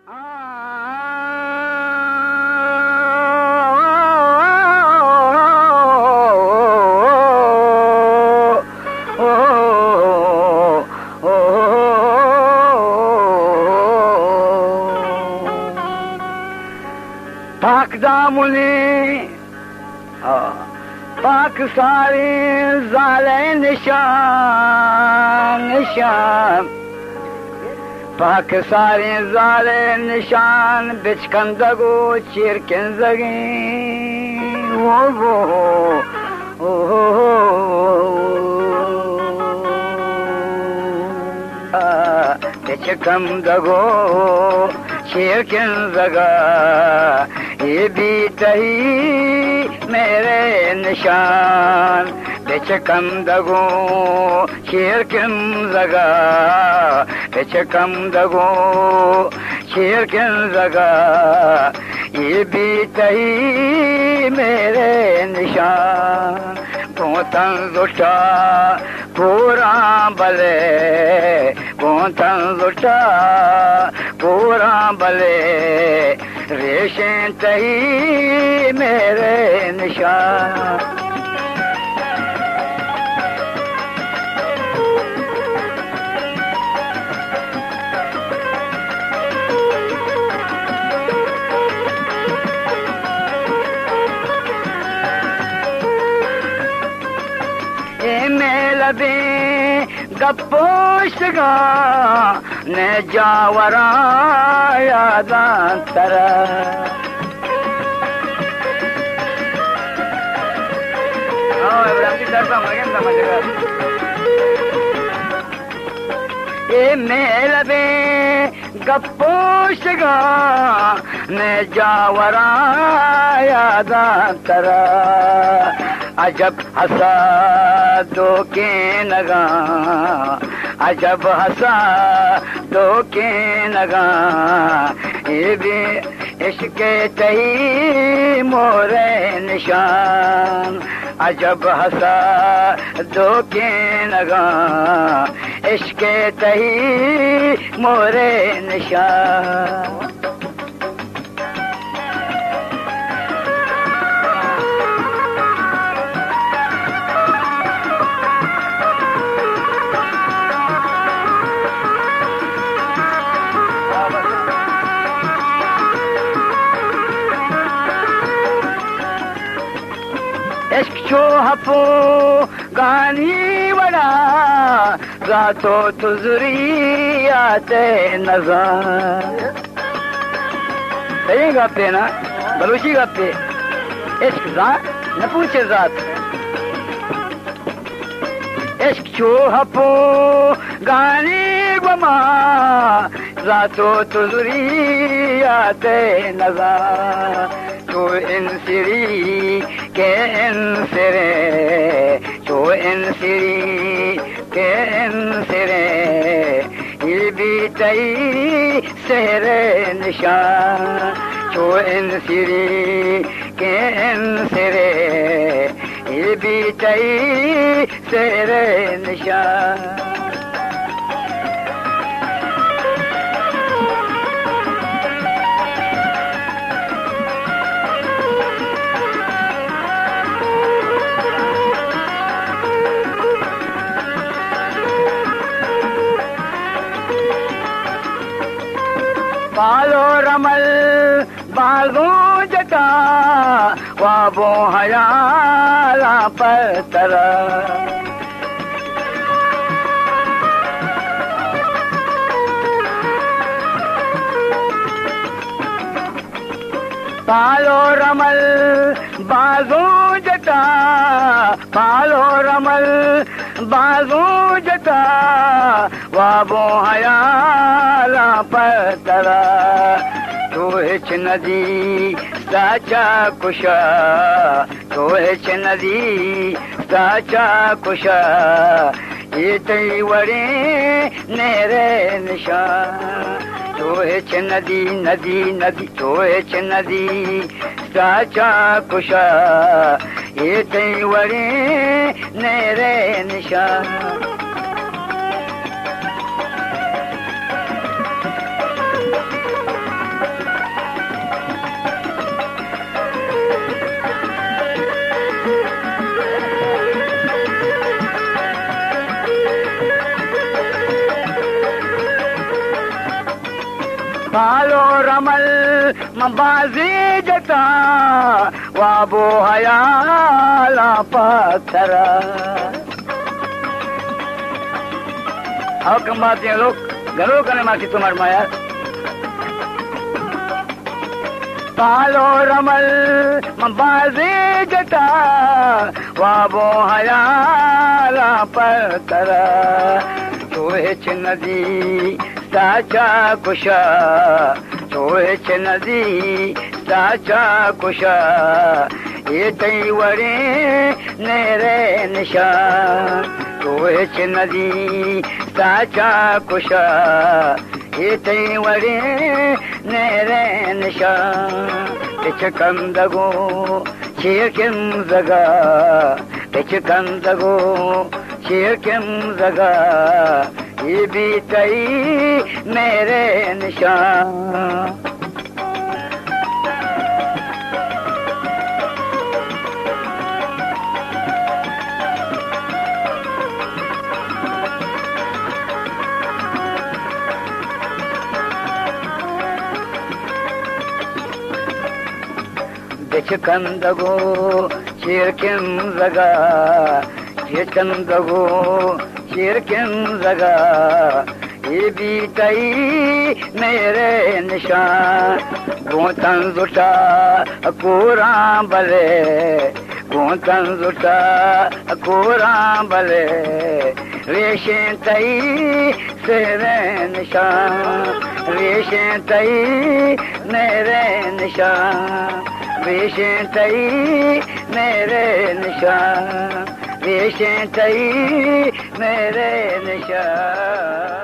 पाक दामुनी पाक सारी ज़ाले निशान निशान पाक सारी ज़ाले निशान बिचकंदगो चिरकिंदगी वो बिचकंदगो चिरकिंदगा ये भी तही मेरे निशान बिचकम दगो शेर किम जगा बिचकम दगो शेर किम जगा ये भी तही मेरे निशान गोतन लुटा पूरा बले गोतन लुटा पूरा बले रेशे तही मेरे निशान मेलबे गपोशगा ने जावरा यादांतर ये मेलबे गपोशगा ने जावरा यादांतर अजब हसा दो के नगा अजब हसा दो के नगा ये भी इश्क तही मोरे निशान अजब हसा दो के नगा इश्क तही मोरे निशान इश्क़ो हपो गानी वड़ा रातो तुजरी आते नज़र सही गाते ना बलूची गाते इश्क ज़ात न पूछे ज़ात इश्क़ो हपो गानी वमा रातो तुजरी आते नज़र तो इंसिरी के इंसिरे तो इंसिरी के इंसिरे ये भी तई सहरे निशान तो इंसिरी के इंसिरे ये भी तई सहरे निशान बालो रमल बालों जटा वाबो हयाला पर तरह पालो रमल बालों जटा पालो रमल बालों जटा वाबो हयाला पर तरह तो हिच नदी साचा कुशा तो हिच नदी साचा कुशा ये तई वड़े नेरे निशान तो हिच नदी नदी नदी तो हिच नदी साचा कुशा ये तई वड़े नेरे निशान पालो रमल मबाजी जता वाबो हयाला पत्थर आओ कम बात लोग घरों करने मासी तुम्हार माया पालो रमल मबाजी जता वाबो हयाला पत्थर चोहे नदी साचा कुशा चोहे नदी साचा कुशा ये तई वरे नेरे निशान चोहे नदी साचा कुशा ये तई वरे नेरे निशान पिछ कंदगो शेकिम जगा पिछ कंदगो शेकिम जगा ये भी तई मेरे निशान बिच कंदगो शेकिम जगा कंदगो शेकिम जगा ये भी तई मेरे निशान गोतन जुटा कोरा बले गोतन जुटा कोरा बले रेशे तई तेरे निशान रेशे तई मेरे निशान रेशे तई मेरे निशान रेशे तई मेरे निशान